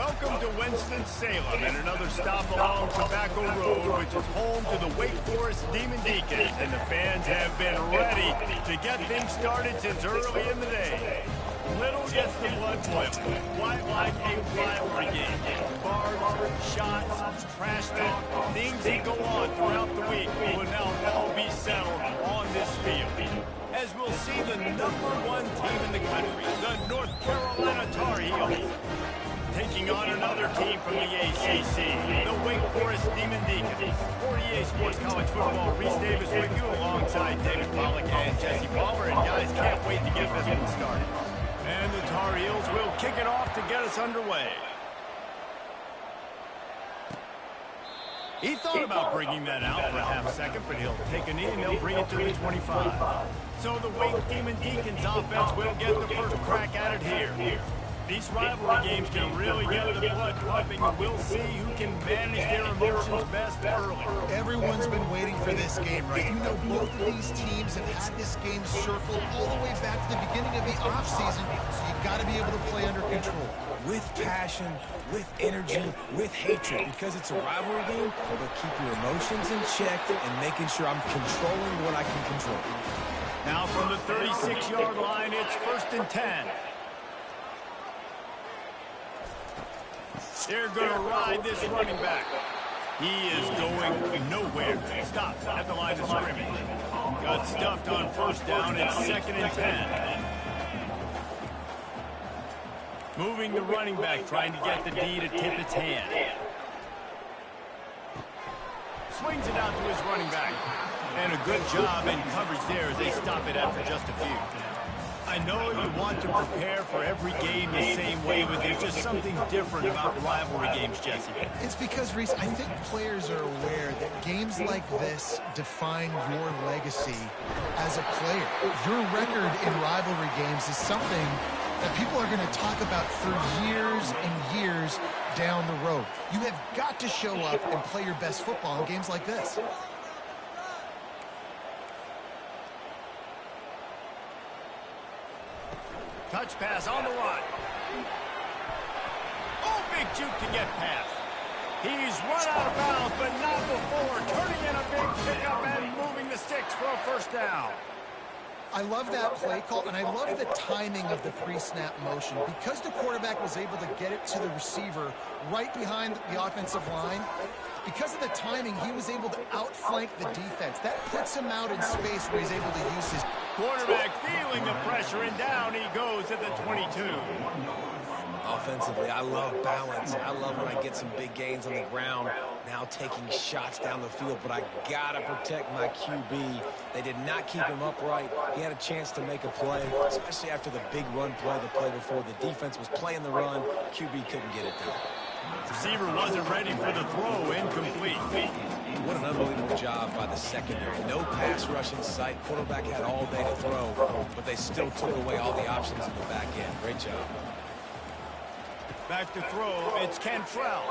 Welcome to Winston-Salem and another stop along Tobacco Road, which is home to the Wake Forest Demon Deacons, and the fans have been ready to get things started since early in the day. Little gets the blood boiling, quite like a rivalry game. Barbs, shots, trash talk, things that go on throughout the week will now all be settled on this field. As we'll see the #1 team in the country, the North Carolina Tar Heels, taking on another team from the ACC, the Wake Forest Demon Deacons. 48 Sports College Football, Reese Davis with you alongside David Pollack and Jesse Palmer. And guys, can't wait to get this one started. And the Tar Heels will kick it off to get us underway. He thought about bringing that out for a half second, but he'll take a knee and they'll bring it to the 25. So the Wake Demon Deacons offense will get the first crack at it here. These rivalry games can really get the blood pumping, and we'll see who can manage their emotions best early. Everyone's been waiting for this game, right? You know, both of these teams have had this game circled all the way back to the beginning of the offseason, so you've got to be able to play under control. With passion, with energy, with hatred, because it's a rivalry game, but keep your emotions in check and making sure I'm controlling what I can control. Now from the 36-yard line, it's 1st and 10. They're going to ride this running back. He is going nowhere. Stop at the line of scrimmage. Got stuffed on 1st down. It's 2nd and 10. Moving the running back, trying to get the D to tip its hand. Swings it out to his running back. And a good job in coverage there as they stop it after just a few. I know you want to prepare for every game the same way, but there's just something different about rivalry games, Jesse. It's because, Reese, I think players are aware that games like this define your legacy as a player. Your record in rivalry games is something that people are going to talk about for years and years down the road. You have got to show up and play your best football in games like this. Touch pass on the run. Oh, big juke to get past. He's run out of bounds, but not before turning in a big pickup and moving the sticks for a 1st down. I love that play call, and I love the timing of the pre-snap motion. Because the quarterback was able to get it to the receiver right behind the offensive line, because of the timing, he was able to outflank the defense. That puts him out in space where he's able to use his... Quarterback feeling the pressure, and down he goes at the 22. Offensively, I love balance. I love when I get some big gains on the ground, now taking shots down the field, but I gotta protect my QB. They did not keep him upright. He had a chance to make a play, especially after the big run play the play before. The defense was playing the run. QB couldn't get it done. Receiver wasn't ready for the throw, incomplete. What an unbelievable job by the secondary. No pass rush in sight. Quarterback had all day to throw, but they still took away all the options in the back end. Great job. Back to throw, it's Cantrell.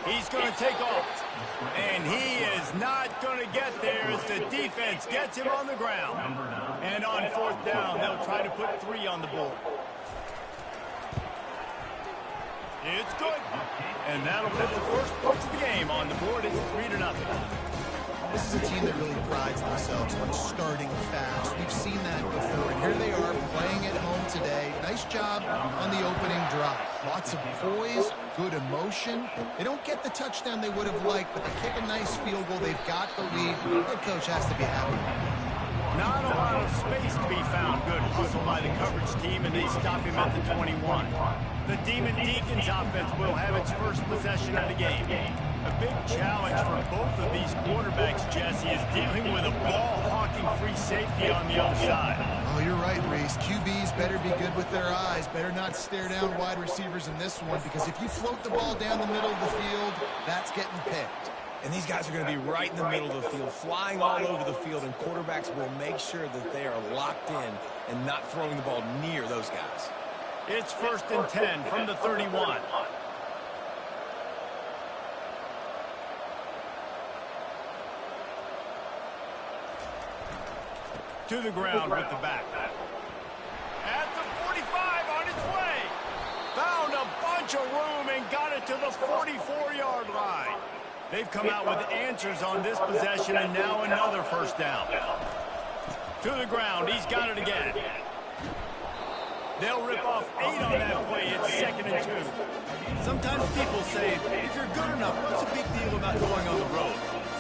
He's going to take off. And he is not going to get there as the defense gets him on the ground. And on 4th down, they'll try to put 3 on the board. It's good. And that'll put the first points of the game on the board. It's 3-0. This is a team that really prides themselves on starting fast. We've seen that before, and here they are playing at home today. Nice job on the opening drive. Lots of poise, good emotion. They don't get the touchdown they would have liked, but they kick a nice field goal. They've got the lead. Head coach has to be happy. Not a lot of space to be found. Good hustle by the coverage team, and they stop him at the 21. The Demon Deacons offense will have its first possession of the game. A big challenge for both of these quarterbacks, Jesse, is dealing with a ball-hawking free safety on the other side. Oh, you're right, Reese. QBs better be good with their eyes. Better not stare down wide receivers in this one, because if you float the ball down the middle of the field, that's getting picked. And these guys are going to be right in the middle of the field, flying all over the field, and quarterbacks will make sure that they are locked in and not throwing the ball near those guys. It's 1st and 10 from the 31. To the ground with the back. At the 45 on its way. Found a bunch of room and to the 44-yard line. They've come out with answers on this possession, and now another first down. To the ground. He's got it again. They'll rip off 8 on that play. It's 2nd and 2. Sometimes people say, if you're good enough, what's the big deal about going on the road?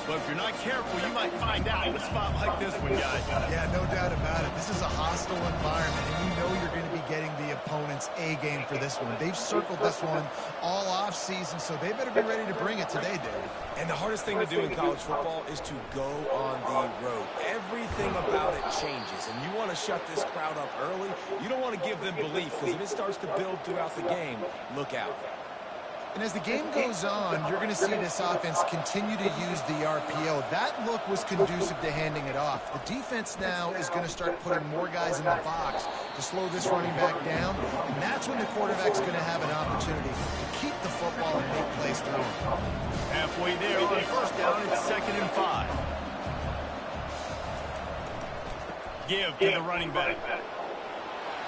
But if you're not careful, you might find out in a spot like this one, guys. Yeah, no doubt about it. This is a hostile environment, and you know you're going to be getting the opponent's A game for this one. They've circled this one all offseason, so they better be ready to bring it today, David. And the hardest thing to do in college football is to go on the road. Everything about it changes, and you want to shut this crowd up early. You don't want to give them belief, because if it starts to build throughout the game, look out. And as the game goes on, you're going to see this offense continue to use the RPO. That look was conducive to handing it off. The defense now is going to start putting more guys in the box to slow this running back down, and that's when the quarterback's going to have an opportunity to keep the football and make plays through it. Halfway there on first down, it's 2nd and 5. Give to the running back.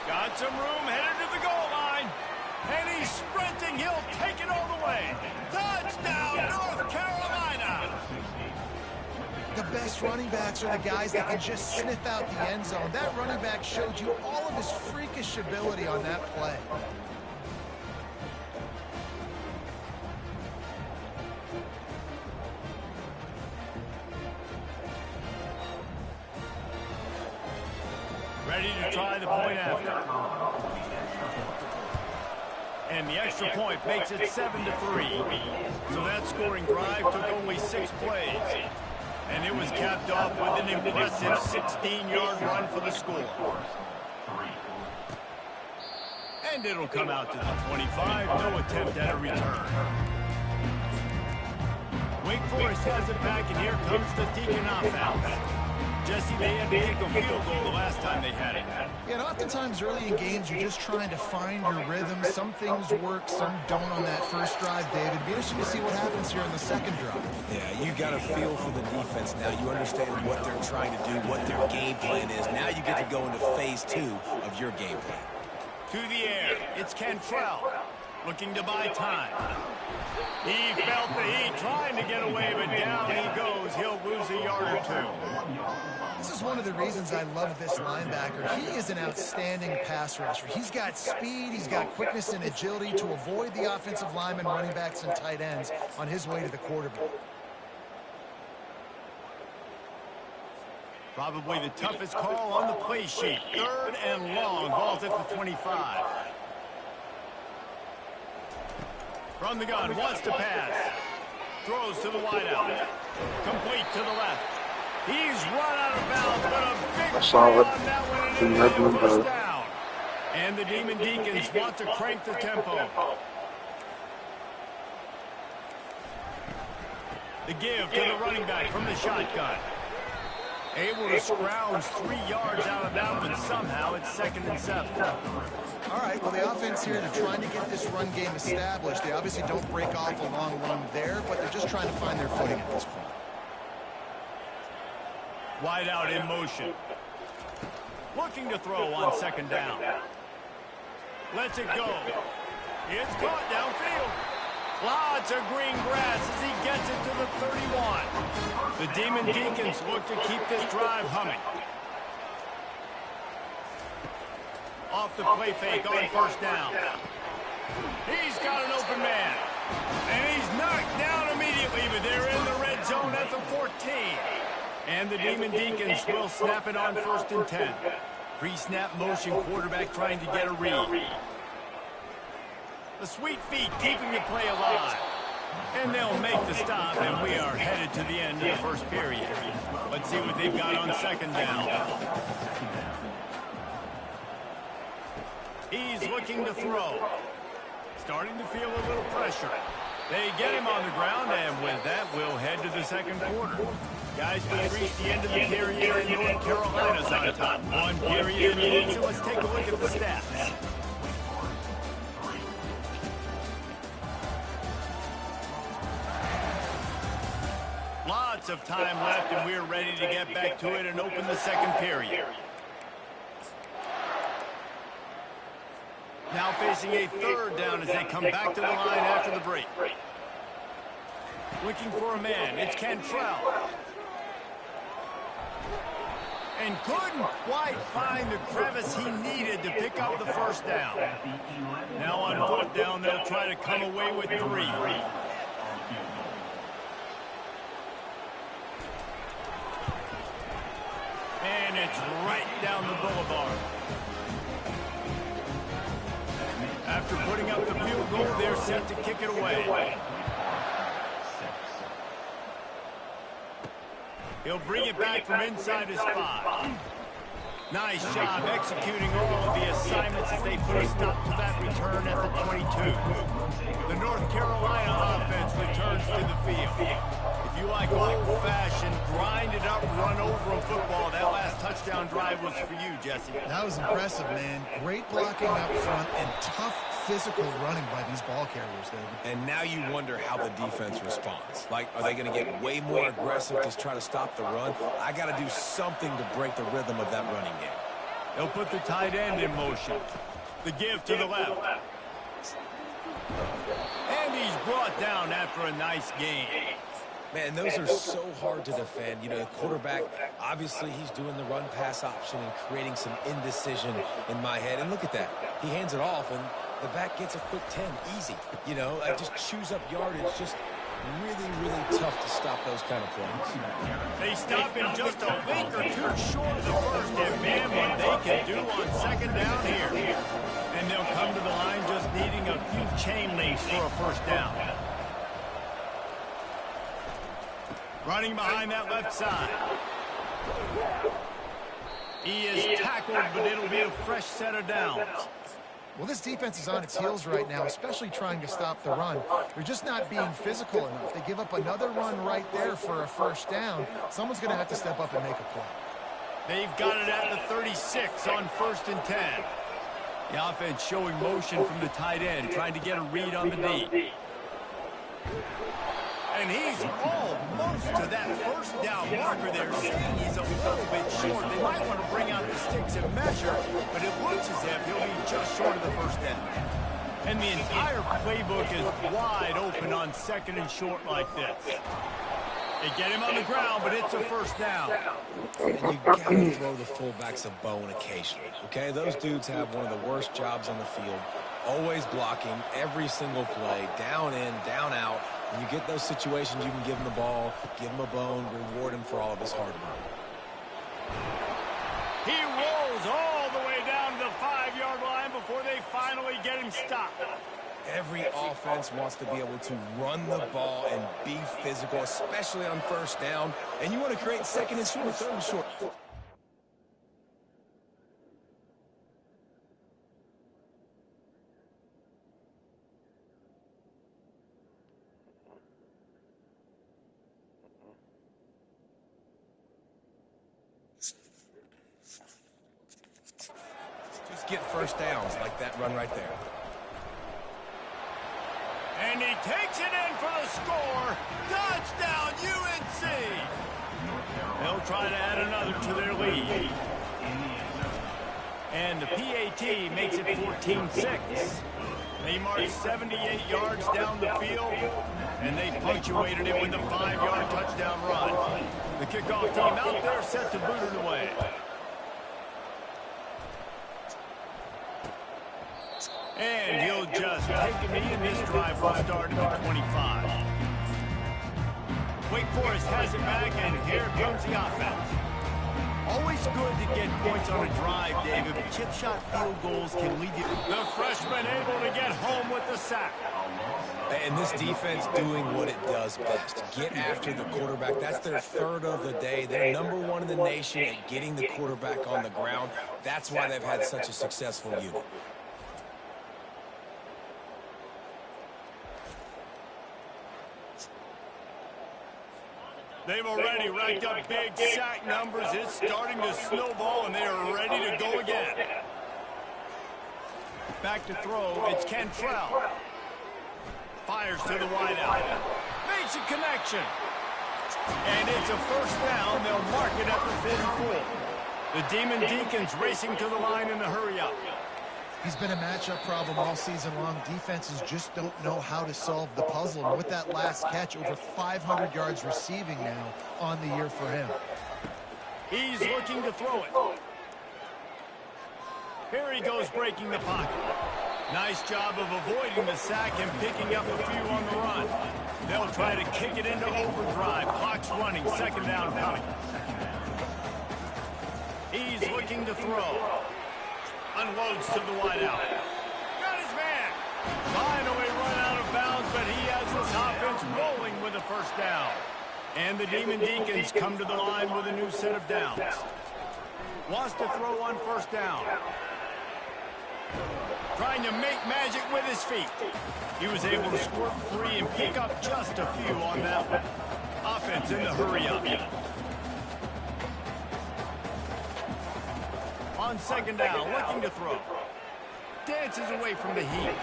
Got some room, headed to the goal line. And he's sprinting. He'll take it all the way. Touchdown, North Carolina. The best running backs are the guys that can just sniff out the end zone. That running back showed you all of his freakish ability on that play. Ready to try the point after. And the extra point makes it 7-3. So that scoring drive took only 6 plays. And it was capped off with an impressive 16-yard run for the score. And it'll come out to the 25. No attempt at a return. Wake Forest has it back, and here comes the Deacon offense. Jesse, they had to kick a field goal the last time they had it. Yeah, and oftentimes early in games, you're just trying to find your rhythm. Some things work, some don't on that first drive, David. Be interesting to see what happens here in the second drive. Yeah, you got a feel for the defense now. You understand what they're trying to do, what their game plan is. Now you get to go into phase 2 of your game plan. To the air, it's Cantrell looking to buy time. He felt the heat, trying to get away, but down he goes. He'll lose a yard or 2. This is one of the reasons I love this linebacker. He is an outstanding pass rusher. He's got speed, he's got quickness and agility to avoid the offensive linemen, running backs, and tight ends on his way to the quarterback. Probably the toughest call on the play sheet. 3rd and long, ball's at the 25. From the gun, wants to pass. Throws to the wideout. Complete to the left. He's run out of bounds, but a big play on that one, and it's first down. And the Demon Deacons want to crank the tempo. The give to the running back from the shotgun. Able to scrounge 3 yards out of that one somehow. It's 2nd and 7. All right, well, the offense here, they're trying to get this run game established. They obviously don't break off a long run there, but they're just trying to find their footing at this point. Wide out in motion. Looking to throw on 2nd down. Lets it go. It's caught downfield. Lots of green grass as he gets it to the 31. The Demon Deacons look to keep this drive humming. Off the play fake on first down. He's got an open man. And he's knocked down immediately, but they're in the red zone at the 14. And the Demon Deacons will snap it on 1st and 10. Pre-snap motion, quarterback trying to get a read. The sweet feet keeping the play alive. And they'll make the stop, and we are headed to the end of the first period. Let's see what they've got on 2nd down. He's looking to throw. Starting to feel a little pressure. They get him on the ground, and with that, we'll head to the second quarter. Guys, we've reached the end of the period, and North Carolina's on top. 1 period in, so let's take a look at the stats. Lots of time left, and we're ready to get back to it and open the second period. Now facing a third down as they come back to the line after the break. Looking for a man, it's Cantrell. And couldn't quite find the crevice he needed to pick up the first down. Now on fourth down, they'll try to come away with 3. And it's right down the boulevard. After putting up the field goal, they're set to kick it away. He'll bring it back from inside his 5. Nice job executing all of the assignments as they put a stop to that return at the 22. The North Carolina offense returns to the field. If you like old-fashioned, grind-it-up, run-over football, that last touchdown drive was for you, Jesse. That was impressive, man. Great blocking up front and tough physical running by these ball carriers, David. And now you wonder how the defense responds. Like, are they going to get way more aggressive to try to stop the run? I got to do something to break the rhythm of that running game. They'll put the tight end in motion. The give to the left. And he's brought down after a nice gain. Man, those are so hard to defend. You know, the quarterback, obviously he's doing the run-pass option and creating some indecision in my head. And look at that. He hands it off, and the back gets a quick 10. Easy. You know, just chews up yardage. Just really, really tough to stop those kind of plays. They stop him just a link or two short of the first. And man, what they can do on second down here. And they'll come to the line just needing a few chain links for a first down. Running behind that left side. He is tackled, but it'll be a fresh set of downs. Well, this defense is on its heels right now, especially trying to stop the run. They're just not being physical enough. They give up another run right there for a first down. Someone's going to have to step up and make a play. They've got it at the 36 on 1st and 10. The offense showing motion from the tight end, trying to get a read on the D. And he's almost to that first down marker there, saying he's a little bit short. They might want to bring out the sticks and measure, but it looks as if he'll be just short of the first down. And the entire playbook is wide open on second and short like this. They get him on the ground, but it's a first down. And you got to throw the fullbacks a bone occasionally, okay? Those dudes have one of the worst jobs on the field, always blocking every single play, down in, down out. When you get those situations, you can give him the ball, give him a bone, reward him for all of his hard work. He rolls all the way down to the 5-yard line before they finally get him stopped. Every offense wants to be able to run the ball and be physical, especially on first down. And you want to create second and short, third and short. Just get first downs like that run right there. And he takes it in for the score. Touchdown, UNC. They'll try to add another to their lead. And the PAT makes it 14-6. They marched 78 yards down the field, and they punctuated it with a 5-yard touchdown run. The kickoff team out there set to boot it away. And he'll just take a knee, and this drive will start at the 25. Wake Forest has it back, and here comes the offense. Always good to get points on a drive, David, but chip shot field goals can lead you. The freshman able to get home with the sack. And this defense doing what it does best. Get after the quarterback. That's their third of the day. They're #1 in the nation at getting the quarterback on the ground. That's why they've had such a successful unit. They've already racked up big sack numbers. It's starting to snowball, and they are ready to go again. Back to throw. It's Cantrell. Fires to the wideout. Makes a connection. And it's a first down. They'll mark it at the 44. The Demon Deacons racing to the line in the hurry-up. He's been a matchup problem all season long. Defenses just don't know how to solve the puzzle. And with that last catch, over 500 yards receiving now on the year for him. He's looking to throw it. Here he goes breaking the pocket. Nice job of avoiding the sack and picking up a few on the run. They'll try to kick it into overdrive. Clock's running. Second down coming. He's looking to throw. Unloads to the wideout. Got his man. Finally run out of bounds, but he has this offense rolling with a first down. And the Demon Deacons come to the line with a new set of downs. Wants to throw on first down. Trying to make magic with his feet. He was able to squirt free and pick up just a few on that one. Offense in the hurry up. On second down, looking to throw. Dances away from the heat.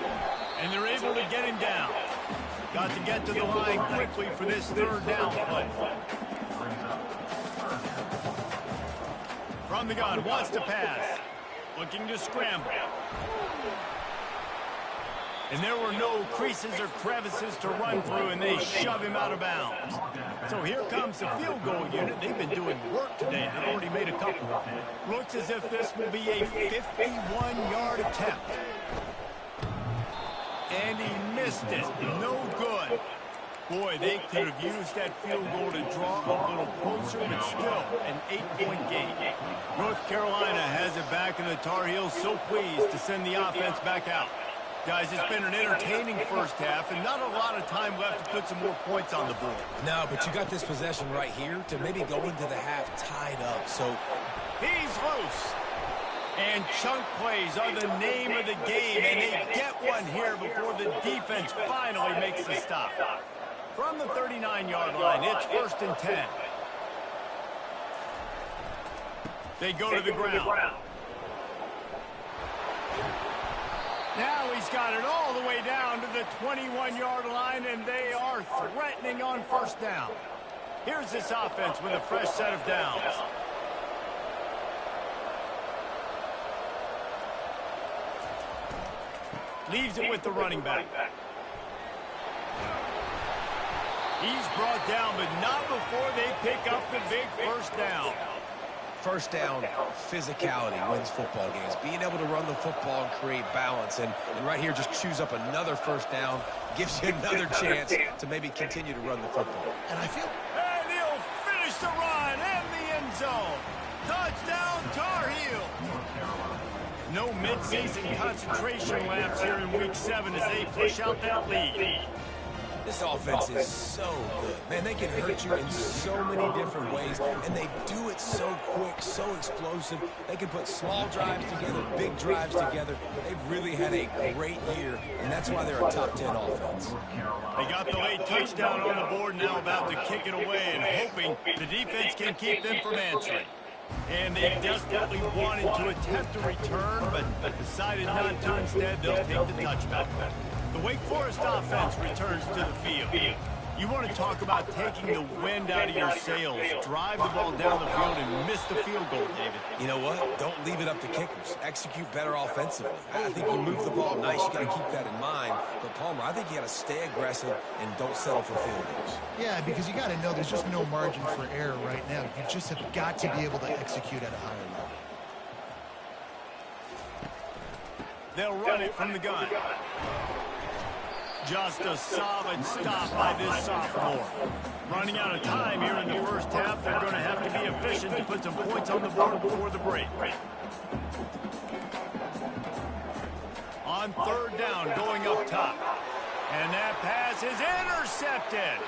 And they're able to get him down. Got to get to the line quickly for this third down play. From the gun, wants to pass. Looking to scramble. And there were no creases or crevices to run through, and they shove him out of bounds. So here comes the field goal unit. They've been doing work today. They've already made a couple. Looks as if this will be a 51-yard attempt. And he missed it. No good. Boy, they could have used that field goal to draw a little closer, but still an 8-point game. North Carolina has it back, and the Tar Heels so pleased to send the offense back out. Guys, it's been an entertaining first half, and not a lot of time left to put some more points on the board. No, but you got this possession right here to maybe go into the half tied up, so... He's loose. And chunk plays are the name of the game, and they get one here before the defense finally makes the stop. From the 39-yard line, it's 1st and 10. They go to the ground. Now he's got it all the way down to the 21-yard line, and they are threatening on first down. Here's this offense with a fresh set of downs. Leaves it with the running back. He's brought down, but not before they pick up the big first down. First down, physicality wins football games. Being able to run the football and create balance. And right here, just choose up another first down. Gives you another chance to maybe continue to run the football. And I feel... And he'll finish the run and the end zone. Touchdown, Tar Heels. No mid-season concentration laps here in Week 7 as they push out that lead. This offense is so good. Man, they can hurt you in so many different ways, and they do it so quick, so explosive. They can put small drives together, big drives together. They've really had a great year, and that's why they're a top 10 offense. They got the late touchdown on the board, now about to kick it away and hoping the defense can keep them from answering. And they desperately wanted to attempt a return, but decided not to. Instead, they'll take the touchback. The Wake Forest offense returns to the field. You want to talk about taking the wind out of your sails. Drive the ball down the field and miss the field goal, David. You know what? Don't leave it up to kickers. Execute better offensively. I think you move the ball nice. You got to keep that in mind. But, Palmer, I think you got to stay aggressive and don't settle for field goals. Yeah, because you got to know there's just no margin for error right now. You just have got to be able to execute at a higher level. They'll run it from the gun. Just a solid stop by this sophomore. Running out of time here in the first half. They're going to have to be efficient to put some points on the board before the break. On third down, going up top. And that pass is intercepted.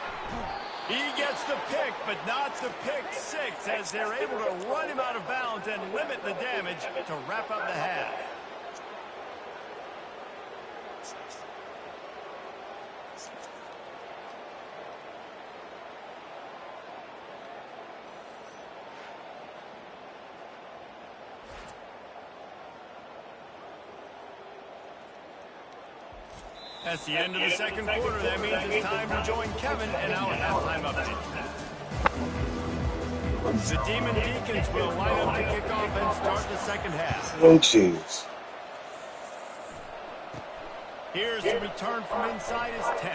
He gets the pick, but not the pick six, as they're able to run him out of bounds and limit the damage to wrap up the half. That's the end of the second quarter. That means it's time to join Kevin in our halftime update. The Demon Deacons will line up to kick off and start the second half. Oh, jeez. Here's the return from inside his 10.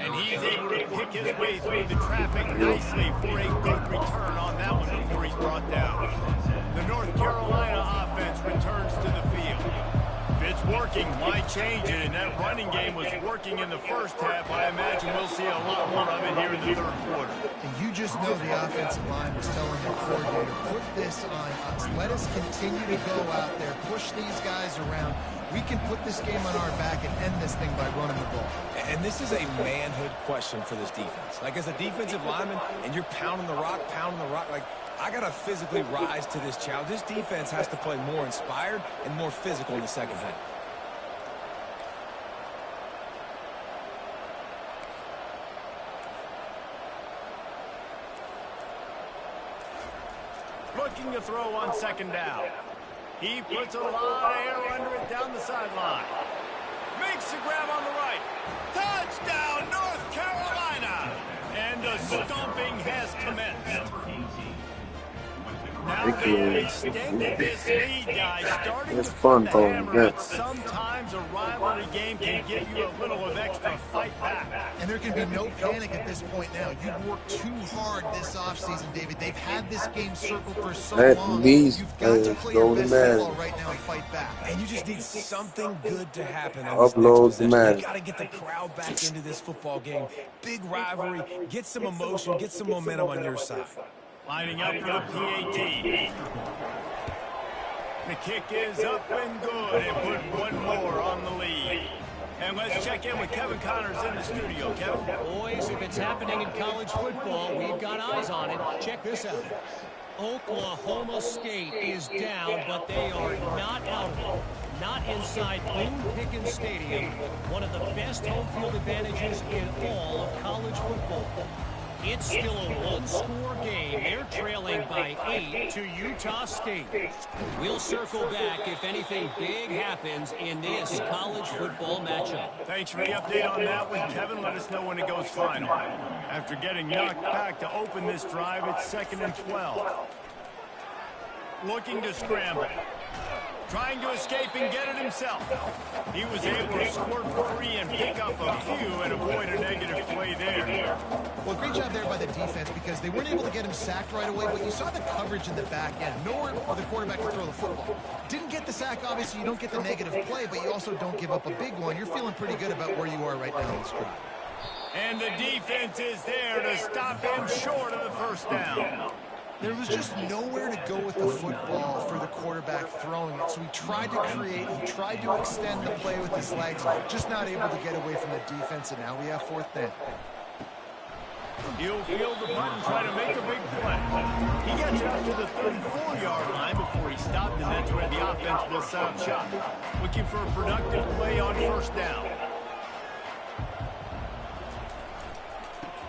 And he's able to pick his way through the traffic nicely for a good return on that one before he's brought down. The North Carolina offense returns to the field. If it's working, why change it? And that running game was working in the first half. I imagine we'll see a lot more of it here in the third quarter. And you just know the offensive line was telling their coordinator, put this on us. Let us continue to go out there, push these guys around. We can put this game on our back and end this thing by running the ball. And this is a manhood question for this defense. Like, as a defensive lineman, and you're pounding the rock, like, I got to physically rise to this challenge. This defense has to play more inspired and more physical in the second half. Looking to throw on second down. He puts a lot of air under it down the sideline. Makes the grab on the right. Touchdown, North Carolina! And the stomping has commenced. Now they've extended this lead, guys. Starting to put the hammer, but sometimes a rivalry game can give you a little of extra fight back. And there can be no panic at this point now. You've worked too hard this offseason, David. They've had this game circled for so long. You've got to play your best football right now and fight back. And you just need something good to happen on this next possession. You got to get the crowd back into this football game. Big rivalry. Get some emotion. Get some momentum on your side. Lining up for the PAT. The kick is up and good, and put one more on the lead. And let's check in with Kevin Connors in the studio. Kevin? Boys, if it's happening in college football, we've got eyes on it. Check this out. Oklahoma State is down, but they are not out of it. Not inside Boone Pickens Stadium, one of the best home field advantages in all of college football. It's still a one-score game. They're trailing by 8 to Utah State. We'll circle back if anything big happens in this college football matchup. Thanks for the update on that one, Kevin. Let us know when it goes final. After getting knocked back to open this drive, it's 2nd and 12. Looking to scramble. Trying to escape and get it himself. He was able to score for 3 and pick up a few and avoid a negative play there. Well, great job there by the defense because they weren't able to get him sacked right away, but you saw the coverage in the back end. Nowhere for the quarterback to throw the football. Didn't get the sack, obviously. You don't get the negative play, but you also don't give up a big one. You're feeling pretty good about where you are right now in this drive. And the defense is there to stop him short of the first down. There was just nowhere to go with the football for the quarterback throwing it. So he tried to create, he tried to extend the play with his legs, just not able to get away from the defense, and now we have 4th down. He'll field the punt and try to make a big play. He gets out to the 34-yard line before he stopped, and that's where the offense will set up shop. Looking for a productive play on first down.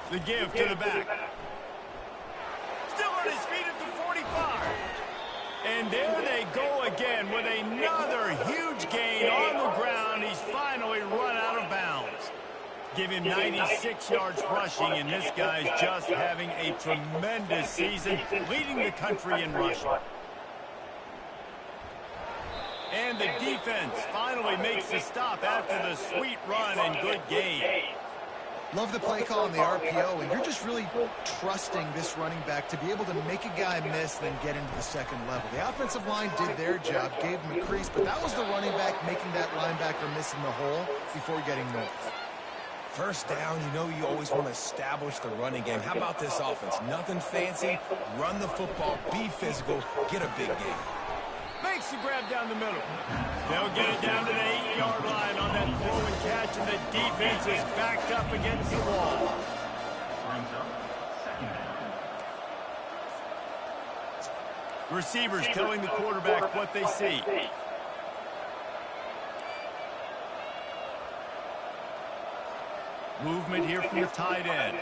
The give to the back. Still on his feet at the 45. And there they go again with another huge gain on the ground. He's finally run out of bounds. Give him 96 yards rushing, and this guy's just having a tremendous season, leading the country in rushing. And the defense finally makes the stop after the sweet run and good gain. Love the play call on the RPO, and you're just really trusting this running back to be able to make a guy miss, then get into the second level. The offensive line did their job, gave him a crease, but that was the running back making that linebacker miss in the hole before getting north. First down, you know you always want to establish the running game. How about this offense? Nothing fancy. Run the football, be physical, get a big gain. Makes the grab down the middle. They'll get it down to the 8-yard line on that throw and catch, and the defense is backed up against the wall. Receivers telling the quarterback what they see. Movement here from the tight end.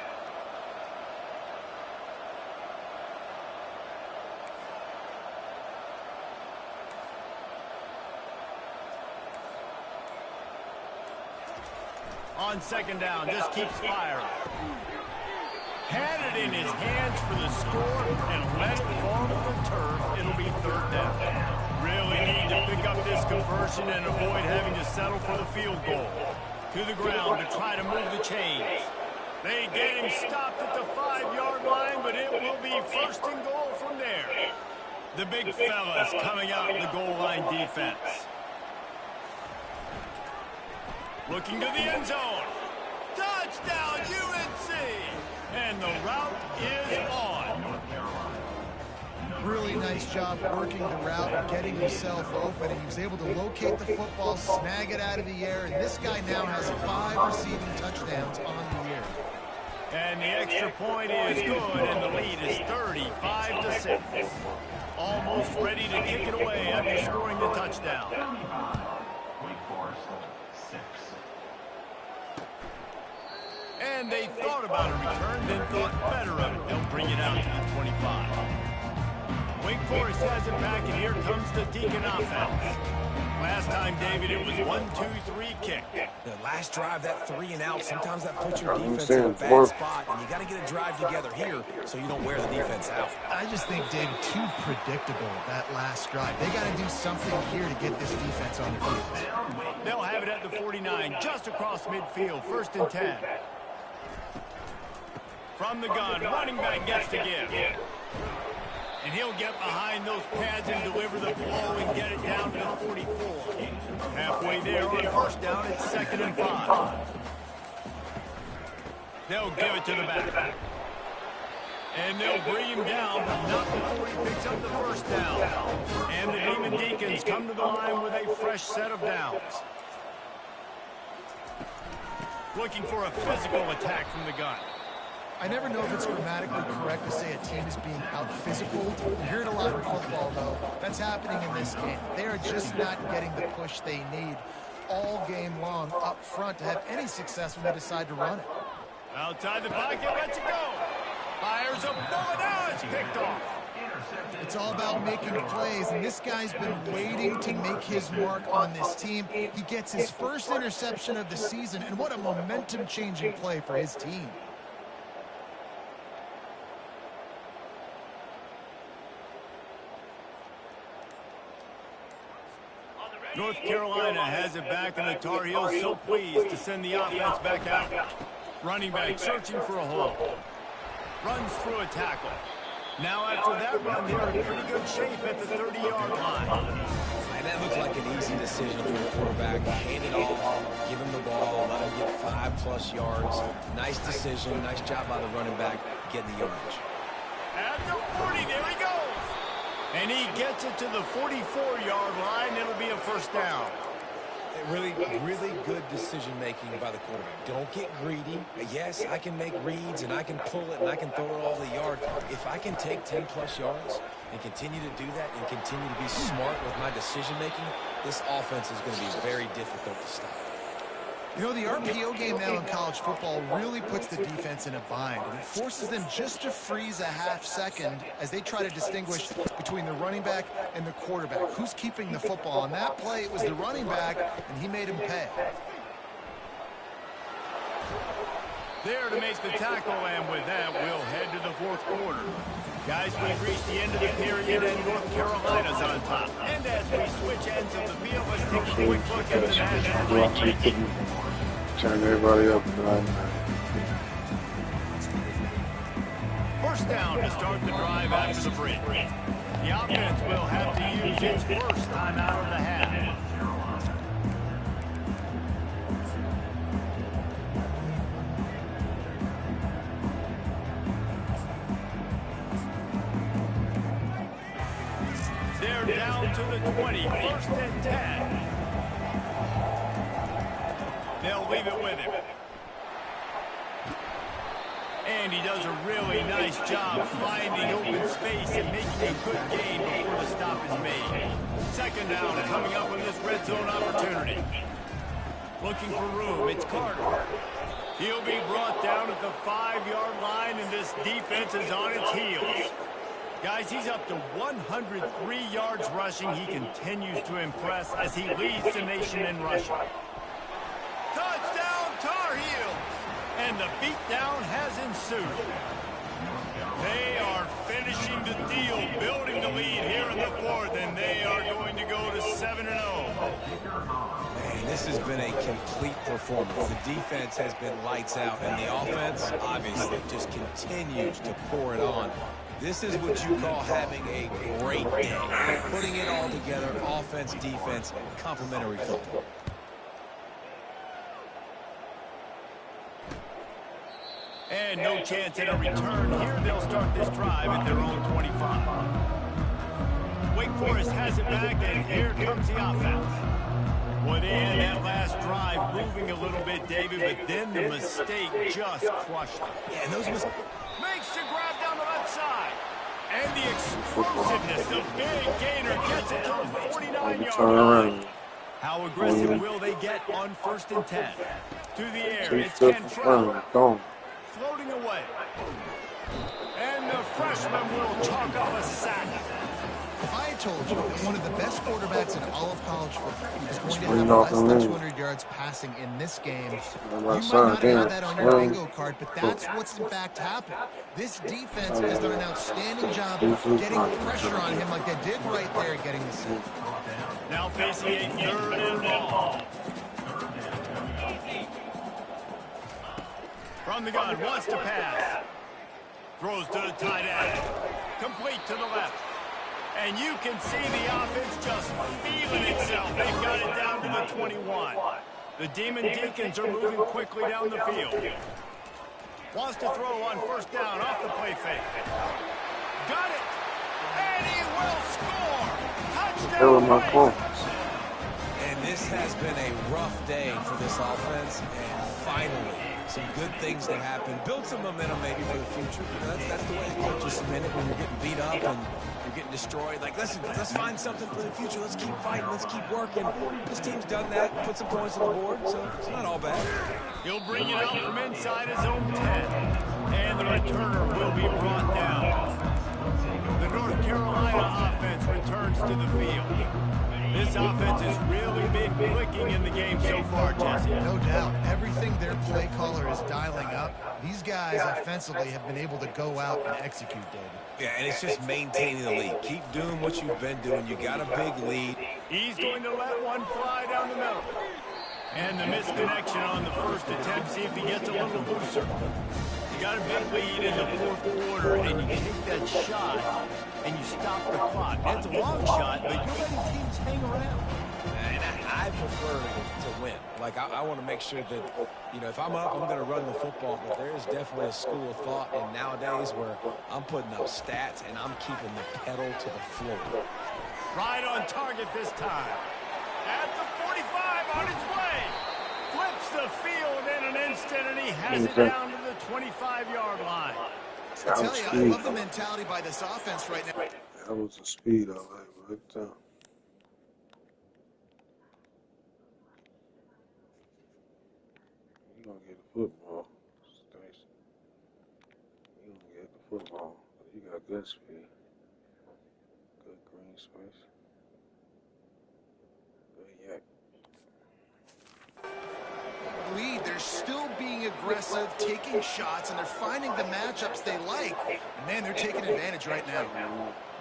On second down, just keeps firing. Had it in his hands for the score and let it fall to the turf. It'll be 3rd down. really need to pick up this conversion and avoid having to settle for the field goal. To the ground to try to move the chains. They get him stopped at the 5-yard line, but it will be first and goal from there. The big fella's coming out in the goal line defense. Looking to the end zone. Touchdown, UNC! And the route is on. Really nice job working the route and getting himself open. He was able to locate the football, snag it out of the air, and this guy now has 5 receiving touchdowns on the year. And the extra point is good, and the lead is 35-6. Almost ready to kick it away after scoring the touchdown. And they thought about a return, then thought better of it. They'll bring it out to the 25. Wake Forest has it back, and here comes the Deacon offense. Last time, David, it was 1-2-3 kick. The last drive, that 3 and out, sometimes that puts your defense in a bad spot, and you got to get a drive together here so you don't wear the defense out. I just think, David, too predictable, that last drive. They got to do something here to get this defense on the field. They'll have it at the 49, just across midfield, 1st and 10. From the gun, running back gets to give. And he'll get behind those pads and deliver the blow and get it down to the 44. Halfway there on 1st down, it's 2nd and 5. They'll give it to the back. And they'll bring him down, but not before he picks up the 1st down. And the Demon Deacons come to the line with a fresh set of downs. Looking for a physical attack from the gun. I never know if it's grammatically correct to say a team is being out-physical. You hear it a lot in football, though. That's happening in this game. They are just not getting the push they need all game long up front to have any success when they decide to run it. Outside the pocket, lets it go. Fires a bullet, now it's picked off. It's all about making plays, and this guy's been waiting to make his mark on this team. He gets his first interception of the season, and what a momentum-changing play for his team. North Carolina has it back, and the Tar Heels so pleased to send the offense back out. Running back searching for a hole. Runs through a tackle. Now after that run, they're in pretty good shape at the 30-yard line. And that looks like an easy decision for the quarterback. Hand it off, give him the ball, let him get 5+ yards. Nice decision, nice job by the running back getting the yardage. At the 40, there he goes. And he gets it to the 44-yard line. It'll be a 1st down. Really good decision-making by the quarterback. Don't get greedy. Yes, I can make reads, and I can pull it, and I can throw it all the yard. If I can take 10+ yards and continue to do that and continue to be smart with my decision-making, this offense is going to be very difficult to stop. You know, the RPO game now in college football really puts the defense in a bind, and it forces them just to freeze a half second as they try to distinguish between the running back and the quarterback. Who's keeping the football? On that play, it was the running back, and he made him pay. There to make the tackle, and with that, we'll head to the 4th quarter. Guys, we've reached the end of the period, and North Carolina's on top. And as we switch ends of the field, let's take a quick look at the National League. Turn everybody up. 1st down to start the drive after the break. The offense will have to use its first time out of the half. They're down to the 20, 1st and 10. They'll leave it with him. And he does a really nice job finding open space and making a good gain before the stop is made. 2nd down coming up with this red zone opportunity. Looking for room, it's Carter. He'll be brought down at the 5-yard line, and this defense is on its heels. Guys, he's up to 103 yards rushing. He continues to impress as he leads the nation in rushing. Touchdown, Tar Heels! And the beatdown has ensued. They are finishing the deal, building the lead here in the fourth, and they are going to go to 7-0. Man, this has been a complete performance. The defense has been lights out, and the offense, obviously, just continues to pour it on. This is what you call having a great day. Putting it all together, offense, defense, complementary football. And no chance at a return here. They'll start this drive at their own 25. Wake Forest has it back, and here comes the offense. Well, they had that last drive moving a little bit, David, but then the mistake just crushed them. Yeah, and those mistakes. Makes the grab down the left side. And the explosiveness, the big gainer gets it to the 49-yard line. How aggressive will they get on 1st and 10? To the air, it's Cantrell. Floating away. And the freshman will chalk up a sack. If I had told you that one of the best quarterbacks in all of college football is going to have less than 200 yards passing in this game, you might not have that on your bingo card, but that's what's in fact happened. This defense has done an outstanding job getting pressure on him like they did right there, getting the sack. Now facing a 3rd and long. From the gun, wants to pass. Throws to the tight end. Complete to the left. And you can see the offense just feeling itself. They've got it down to the 21. The Demon Deacons are moving quickly down the field. Wants to throw on 1st down off the play fake. Got it. And he will score. Touchdown. And this has been a rough day for this offense. And finally, some good things that happen. Build some momentum maybe for the future. You know, that's the way the coaches spin it when you're getting beat up and you're getting destroyed. Like, listen, let's find something for the future. Let's keep fighting. Let's keep working. This team's done that. Put some points on the board, so it's not all bad. He'll bring it out from inside his own 10. And the returner will be brought down. The North Carolina offense returns to the field. This offense has really been clicking in the game so far, Jesse. No doubt. Everything their play caller is dialing up, these guys offensively have been able to go out and execute, David. Yeah, and it's just maintaining the lead. Keep doing what you've been doing. You got a big lead. He's going to let one fly down the middle. And the misconnection on the 1st attempt. See if he gets a little looser. You got a big lead in the 4th quarter, and you take that shot, and you stop the clock. It's a long shot, but you're letting teams hang around. And I prefer to win. Like, I want to make sure that, you know, if I'm up, I'm going to run the football. But there is definitely a school of thought in nowadays where I'm putting up stats and I'm keeping the pedal to the floor. Right on target this time. At the 45, on its way. Flips the field in an instant, and he has it down to the 25-yard line. I tell you, I love the mentality by this offense right now. That was the speed of it right there. You gonna get the football, Stacy. You gonna get the football. You got good speed. Good green space. Good yak. Lead, they're still being aggressive, taking shots, and they're finding the matchups they like. And man, they're taking advantage right now.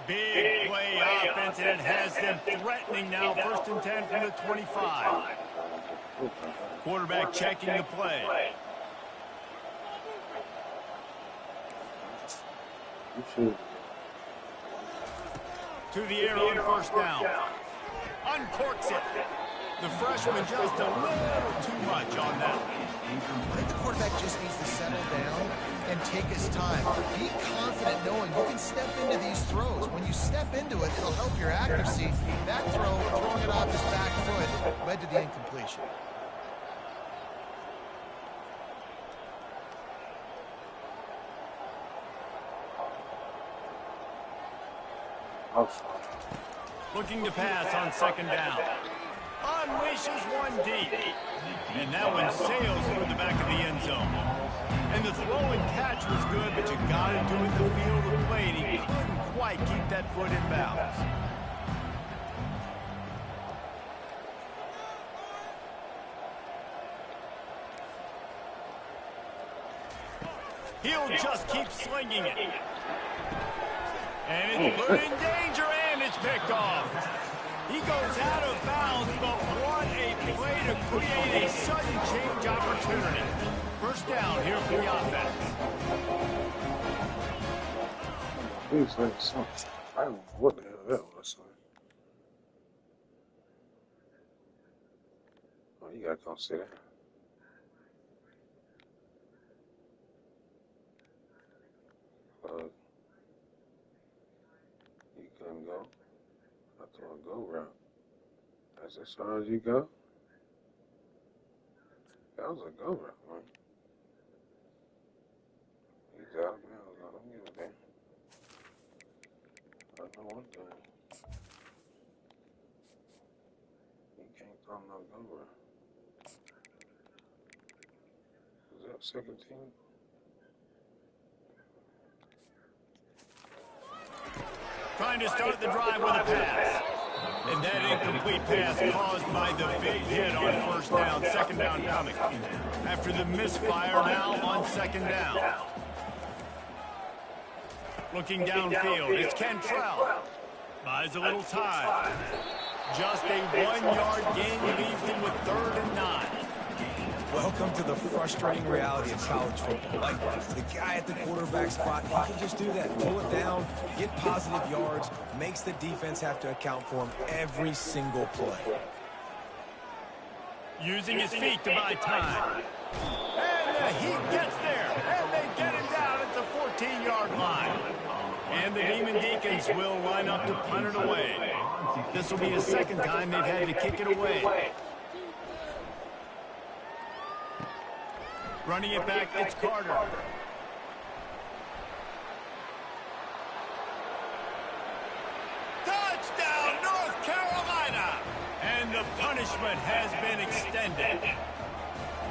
Big play offense, and it has them threatening now. 1st and 10 from the 25. Quarterback checking the play. To the air on 1st down. Uncorks it. The freshman just a little too much on that. I think the quarterback just needs to settle down and take his time. Be confident knowing you can step into these throws. When you step into it, it'll help your accuracy. That throw, throwing it off his back foot, led to the incompletion. Looking to pass on 2nd down. Unleashes one deep. And that one sails through the back of the end zone. And the throw and catch was good, but you got to do it in the field of play, and he couldn't quite keep that foot in bounds. He'll just keep slinging it. And it's put in danger, and it's picked off. He goes out of bounds, but what a play to create a sudden change opportunity. First down here for the offense. He's like something. I don't know what the hell that was. Oh, you gotta come sit down. You couldn't go. I thought go route. That's as far as you go. That was a go route, man. He's out of bounds. I don't give a damn. I know one thing. You can't throw no go route. Is that second team? Trying to start the drive with a pass. And that incomplete pass caused by the big hit on first down. Second down coming. After the misfire now on second down. Looking downfield, it's Cantrell. Buys a little time. Just a 1-yard gain leaves him with 3rd and 9. Welcome to the frustrating reality of college football. Like, the guy at the quarterback spot, he can just do that. Pull it down, get positive yards, makes the defense have to account for him every single play. Using his feet to buy time. And the Heat gets there. And they get him down at the 14-yard line. And the Demon Deacons will line up to punt it away. This will be the second time they've had to kick it away. Running it back, it's Carter. Touchdown, North Carolina! And the punishment has been extended.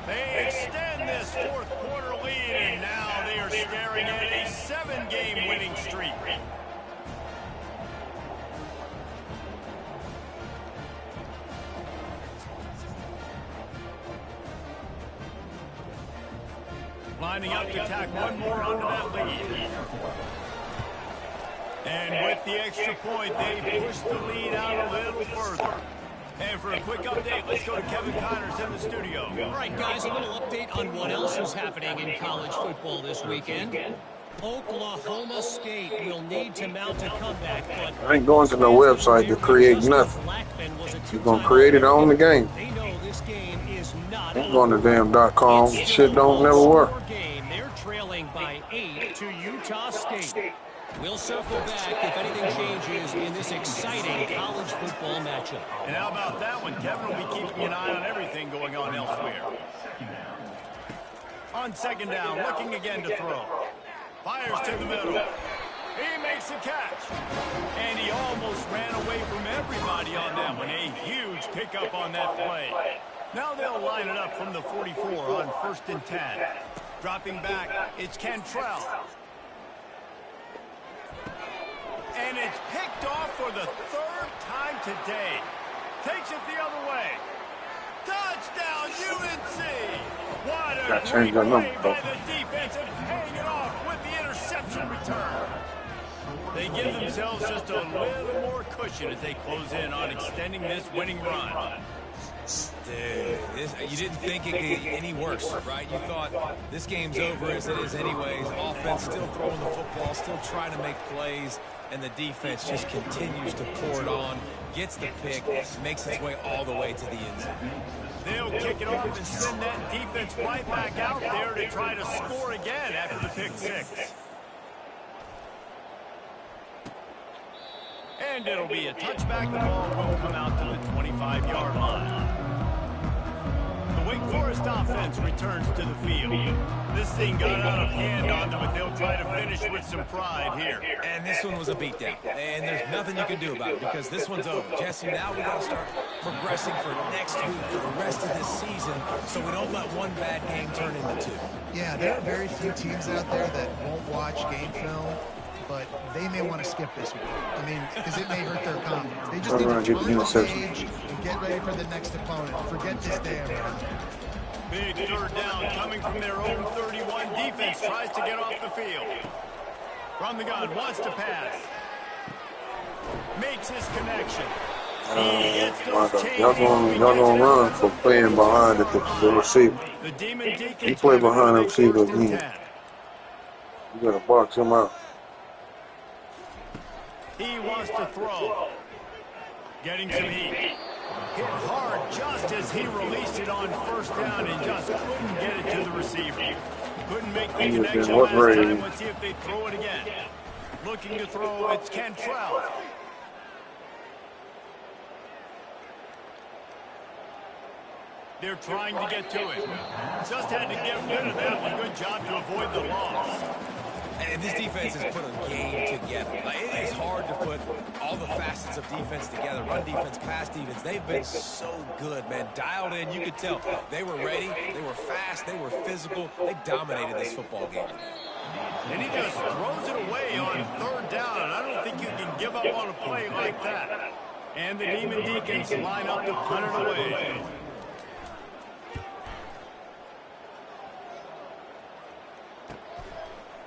They extend this 4th quarter lead, and now they are staring at a 7-game winning streak. Lining up to tack one more onto that lead. And with the extra point, they push the lead out a little further. And for a quick update, let's go to Kevin Connors in the studio. All right, guys, a little update on what else is happening in college football this weekend. Oklahoma State will need to mount a comeback, but I ain't going to no website to create nothing. You're going to create it on the game. They know this game is not I'm going to damn .com. Shit don't never work. They're trailing by 8 to Utah State. We'll circle back if anything changes in this exciting college football matchup. And how about that one? Kevin will be keeping an eye on everything going on elsewhere. On second down, looking again to throw. Fires to the middle. He makes the catch. And he almost ran away from everybody on that one. A huge pickup on that play. Now they'll line it up from the 44 on 1st and 10. Dropping back, it's Cantrell. And it's picked off for the 3rd time today. Takes it the other way. Touchdown, UNC! What a great play by the defense and paying it off with the interception return. They give themselves just a little more cushion as they close in on extending this winning run. Dude, you didn't think it could get any worse, right? You thought this game's over as it is anyways. Offense still throwing the football, still trying to make plays, and the defense just continues to pour it on, gets the pick, makes its way all the way to the end zone. They'll kick it off and send that defense right back out there to try to score again after the pick 6. And it'll be a touchback. The ball will come out to the 25-yard line. The Wake Forest offense returns to the field. This thing got out of hand on them, but they'll try to finish with some pride here. And this one was a beatdown. And there's nothing you can do about it because this one's over. Jesse, now we got to start progressing for next week, for the rest of this season, so we don't let one bad game turn into 2. Yeah, there are very few teams out there that won't watch game film, but they may want to skip this one. I mean, because it may hurt their confidence. They just need to turn the page and get ready for the next opponent. Forget this day ever. Big third down coming from their own 31. Defense tries to get off the field. From the gun, wants to pass. Makes his connection. Y'all gonna run for playing behind the receiver. The Demon Deacons You play behind the receiver first and again. 10. You gotta box him out. He wants to throw. Getting some heat. Hit hard just as he released it on first down and just couldn't get it to the receiver. Couldn't make the connection last time. Let's see if they throw it again. Looking to throw, it's Cantrell. They're trying to get to it. Just had to get rid of that one. Good job to avoid the loss. And this defense has put a game together. Like, it is hard to put all the facets of defense together. Run defense, pass defense. They've been so good, man. Dialed in. You could tell they were ready. They were fast. They were physical. They dominated this football game. And he just throws it away on third down. I don't think you can give up on a play like that. And the Demon Deacons line up to punt it away.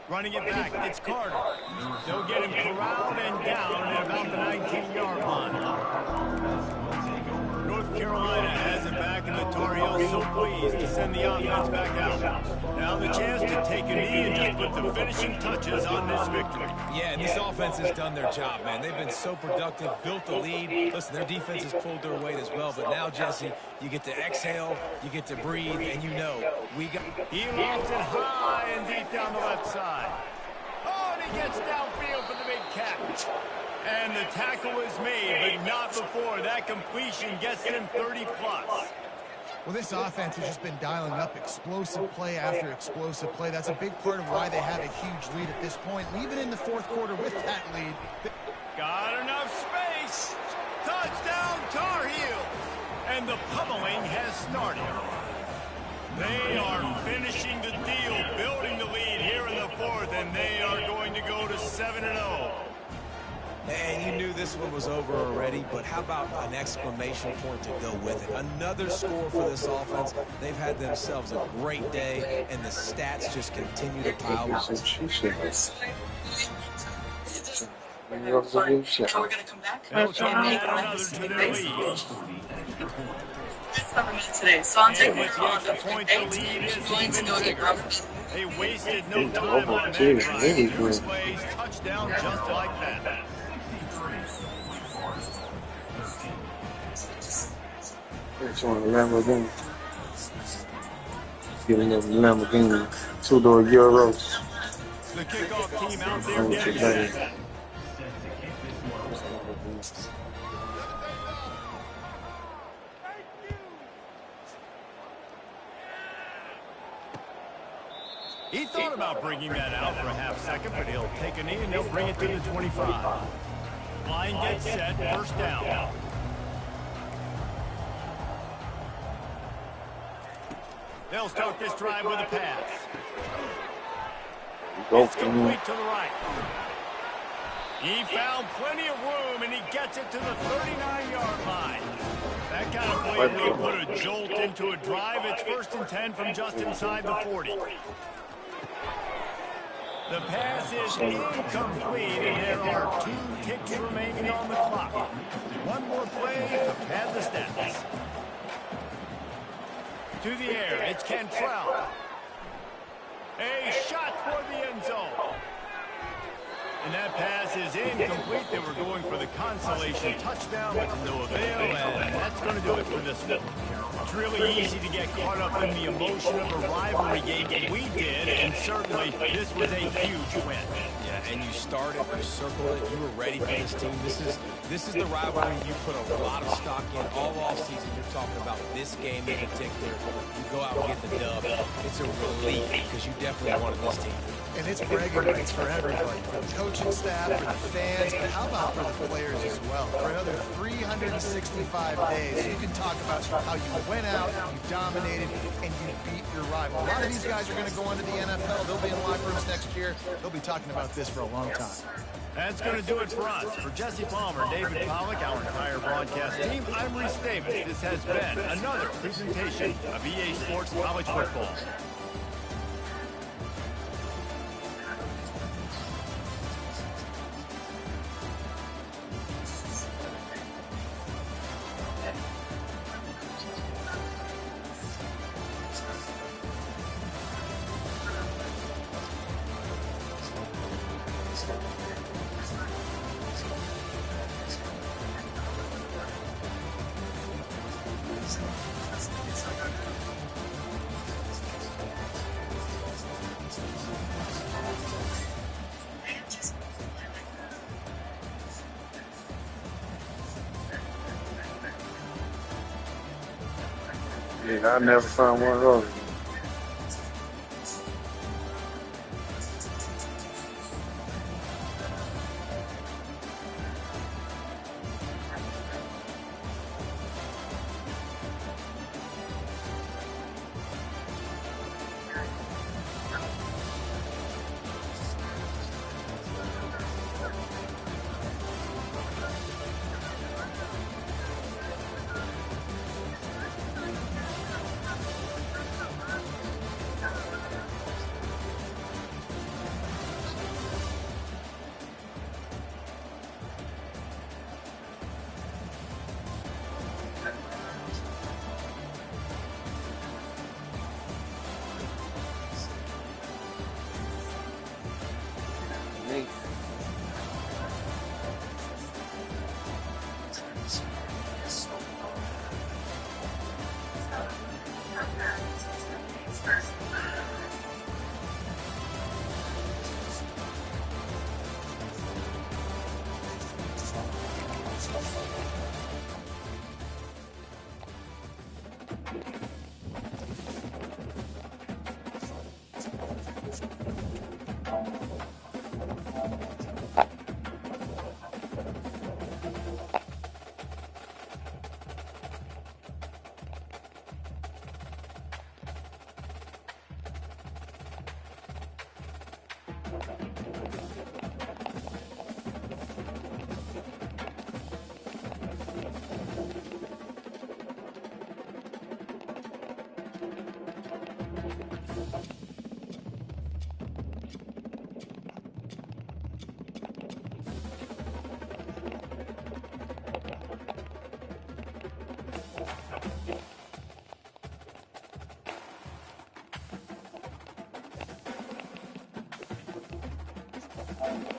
Running it back, it's Carter. They'll get him corralled and down at about the 19-yard line. North Carolina has it back, and the Tar Heels so pleased to send the offense back out. Now the chance to take a knee and just put the finishing touches on this victory. Yeah, and this offense has done their job, man. They've been so productive, built the lead. Listen, their defense has pulled their weight as well, but now, Jesse, you get to exhale, you get to breathe, and you know we got... He lofts it high and deep down the left side. Oh, and he gets downfield for the big catch. And the tackle is made, but not before that completion gets him 30-plus. Well, this offense has just been dialing up explosive play after explosive play. That's a big part of why they have a huge lead at this point. And even in the fourth quarter with that lead... Got enough space. Touchdown, Tar Heel. And the pummeling has started. They are finishing the deal, building the lead here in the fourth, and they are going to go to 7-0. And you knew this one was over already, but how about an exclamation point to go with it? Another score for this offense. They've had themselves a great day, and the stats just continue to pile up. Now we're going to come back They'll try and to make add another to their lead. 7 minutes today. So I'm taking With it the on extra the point, big the eight. lead is Going to even go get bigger. Robert. They wasted no time on that drive. 2 plays, touchdown just like that. It's on the Lamborghini. Getting up the Lamborghini. 2-door Euros. The kickoff team out there getting set. He thought about bringing that out for a half second, but he'll take a knee and they'll bring it to the 25. Line gets set, first down. They'll start this drive with a pass. It's complete to the right. He found plenty of room, and he gets it to the 39-yard line. That kind of play will put a jolt into a drive. It's 1st and 10 from just inside the 40. The pass is incomplete, and there are 2 ticks remaining on the clock. One more play to pad the stats. To the air, it's Cantrell. A shot toward the end zone. And that pass is incomplete. They were going for the consolation touchdown with no avail, and that's going to do it for this one. It's really easy to get caught up in the emotion of a rivalry game. We did, and certainly this was a huge win. Yeah, and you started, you circled it, you were ready for this team. This is the rivalry you put a lot of stock in all offseason. You're talking about this game in particular. You go out and get the dub. It's a relief because you definitely wanted this team. And it's bragging rights for everybody, for the coaching staff, for the fans, but how about for the players as well? For another 365 days, you can talk about how you went out, you dominated, and you beat your rival. A lot of these guys are going to go on to the NFL. They'll be in locker rooms next year. They'll be talking about this for a long time. That's going to do it for us. For Jesse Palmer, David Pollack, our entire broadcast team, I'm Reese Davis. This has been another presentation of EA Sports College Football. Yeah, I never found one of those.